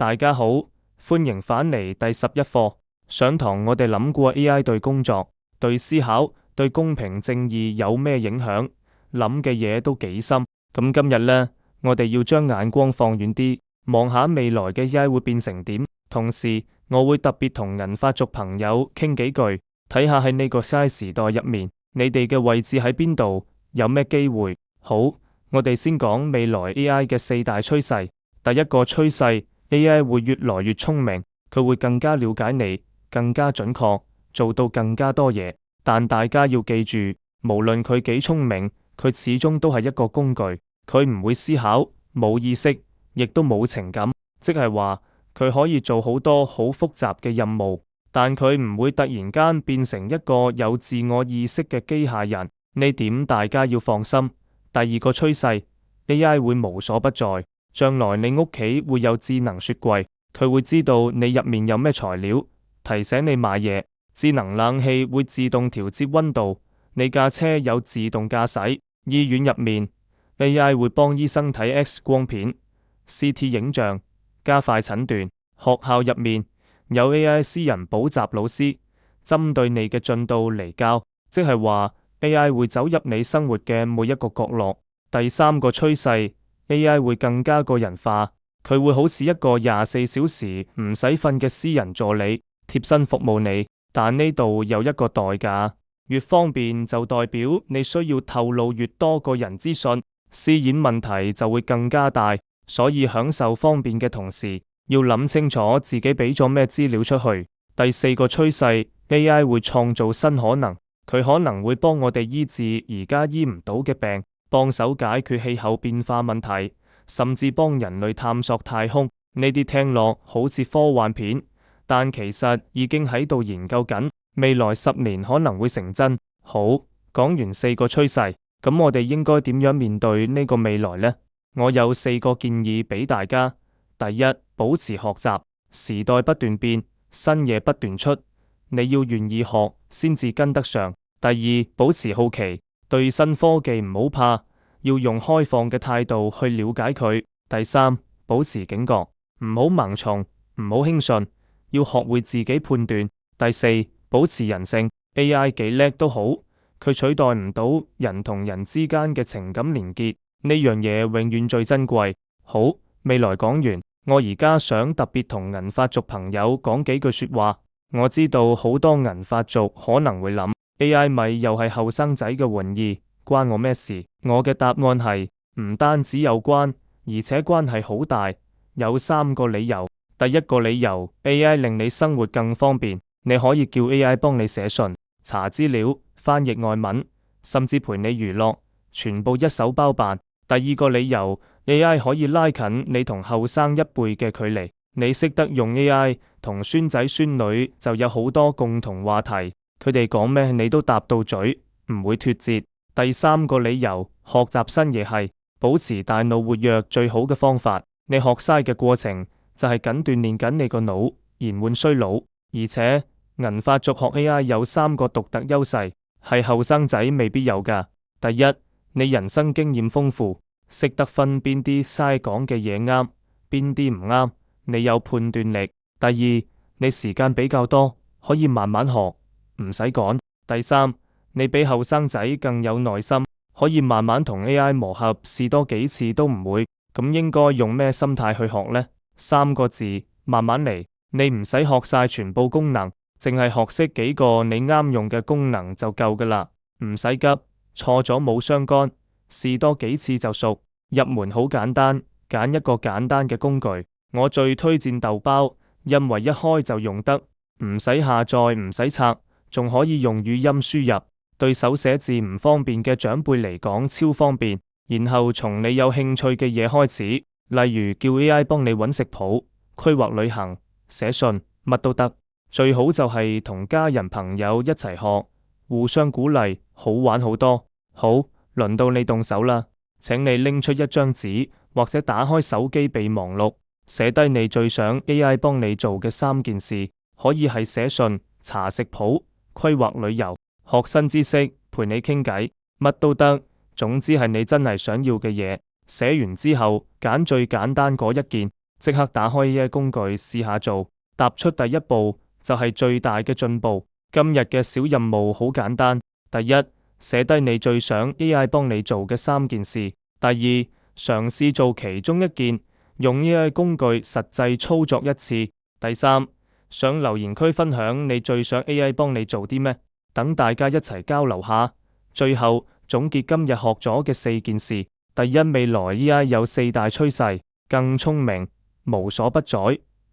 大家好，歡迎返嚟第11課。上堂我哋諗過 AI 對工作、對思考、對公平正義有咩影響，諗嘅嘢都幾深。咁今日呢，我哋要將眼光放遠啲，望下未來嘅 AI 會變成點。同時，我會特別同銀髮族朋友傾幾句，睇下喺呢個 AI 時代入面，你哋嘅位置喺邊度，有咩機會。好，我哋先講未來 AI 嘅4大趨勢。第一個趨勢， AI 會越來越聰明，佢會更加了解你，更加準確，做到更加多嘢。但大家要記住，無論佢幾聰明，佢始終都係一個工具，佢唔會思考，冇意識，亦都冇情感。即係話，佢可以做好多好複雜嘅任務，但佢唔會突然間變成一個有自我意識嘅機械人。呢點大家要放心。第二個趨勢， AI 會無所不在。將來你屋企會有智能雪櫃，佢會知道你入面有咩材料，提醒你買嘢。智能冷氣會自動調節溫度，你架車有自動駕駛。醫院入面 AI 會幫醫生睇 X 光片、CT 影像，加快診斷。學校入面有 AI 私人補習老師，針對你嘅進度嚟教，即係話 AI 會走入你生活嘅每一個角落。第三個趨勢， AI 會更加個人化，佢會好似一個24小時唔使瞓嘅私人助理，貼身服務你。但呢度有一個代價，越方便就代表你需要透露越多個人資訊，私隱問題就會更加大。所以享受方便嘅同時，要諗清楚自己俾咗咩資料出去。第四個趨勢， AI 會創造新可能，佢可能會幫我哋醫治而家醫唔到嘅病，幫手解決氣候變化問題，甚至幫人類探索太空。呢啲聽落好似科幻片，但其實已經喺度研究緊，未來10年可能會成真。好，講完4個趨勢，咁我哋應該點樣面對呢個未來呢？我有4個建議俾大家。第一，保持學習，時代不斷變，新嘢不斷出，你要願意學先至跟得上。第二，保持好奇，對新科技唔好怕，要用開放嘅態度去了解佢。第三，保持警覺，唔好盲從，唔好輕信，要學會自己判斷。第四，保持人性， AI 幾叻都好，佢取代唔到人同人之間嘅情感連結，呢樣嘢永遠最珍貴。好，未來講完，我而家想特別同銀髮族朋友講幾句說話。我知道好多銀髮族可能會諗， AI 咪又係後生仔嘅玩意，關我咩事？我嘅答案係唔單止有關，而且關係好大。有3個理由。第一個理由， AI 令你生活更方便，你可以叫 AI 幫你寫信、查資料、翻譯外文，甚至陪你娛樂，全部一手包辦。第二個理由， AI 可以拉近你同後生一輩嘅距離，你識得用 AI， 同孫仔孫女就有好多共同話題，佢哋講咩你都答到嘴，唔會脫節。第三個理由，學習新嘢係保持大腦活躍最好嘅方法，你學嘥嘅過程就係緊鍛煉緊你個腦，延緩衰老。而且銀髮族學 AI 有3個獨特優勢，係後生仔未必有㗎。第一，你人生經驗豐富，識得分邊啲嘥講嘅嘢啱，邊啲唔啱，你有判斷力。第二，你時間比較多，可以慢慢學，唔使趕。第三，你比後生仔更有耐心，可以慢慢同 AI 磨合，試多幾次都唔會。咁應該用咩心態去學呢？3個字，慢慢嚟。你唔使學晒全部功能，淨係學識幾個你啱用嘅功能就夠㗎喇，唔使急，錯咗冇相干，試多幾次就熟。入門好簡單，揀一個簡單嘅工具。我最推薦豆包，因為一開就用得，唔使下載，唔使拆，仲可以用語音輸入，對手寫字唔方便嘅長輩嚟講超方便。然後從你有興趣嘅嘢開始，例如叫 AI 幫你揾食譜、規劃旅行、寫信，乜都得。最好就係同家人朋友一齊學，互相鼓勵，好玩好多。好，輪到你動手啦，請你拎出一張紙或者打開手機備忘錄，寫低你最想 AI 幫你做嘅3件事，可以係寫信、查食譜、規劃旅遊、學新知識、陪你傾偈，乜都得。總之係你真係想要嘅嘢。寫完之後，揀最簡單嗰一件，即刻打開 AI 工具試下做，踏出第一步就係最大嘅進步。今日嘅小任務好簡單：第一，寫低你最想 AI 幫你做嘅3件事；第二，嘗試做其中一件，用 AI 工具實際操作一次；第三，上留言區分享你最想 AI 幫你做啲咩，等大家一齊交流下。最後總結今日學咗嘅4件事：第一，未來 AI 有4大趨勢：更聰明、無所不在、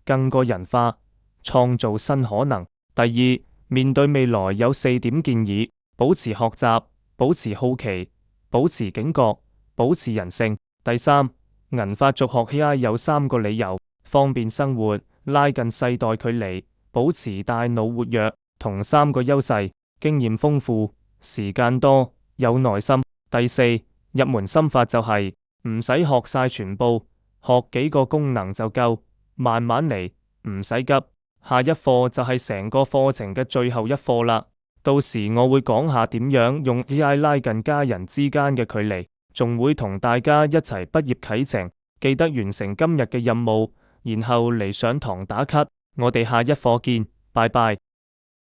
更個人化、創造新可能。第二，面對未來有4點建議：保持學習、保持好奇、保持警覺、保持人性。第三，銀髮族學 AI 有3個理由：方便生活、拉近世代距離、保持大腦活躍，同3個優勢：經驗豐富、時間多、有耐心。第四，入門心法就係唔使學晒全部，學幾個功能就夠，慢慢嚟，唔使急。下一課就係成個課程嘅最後一課啦，到時我會講下點樣用 AI 拉近家人之間嘅距離，仲會同大家一齊畢業啟程。記得完成今日嘅任務，然後嚟上堂打卡。我哋下一課見，拜拜。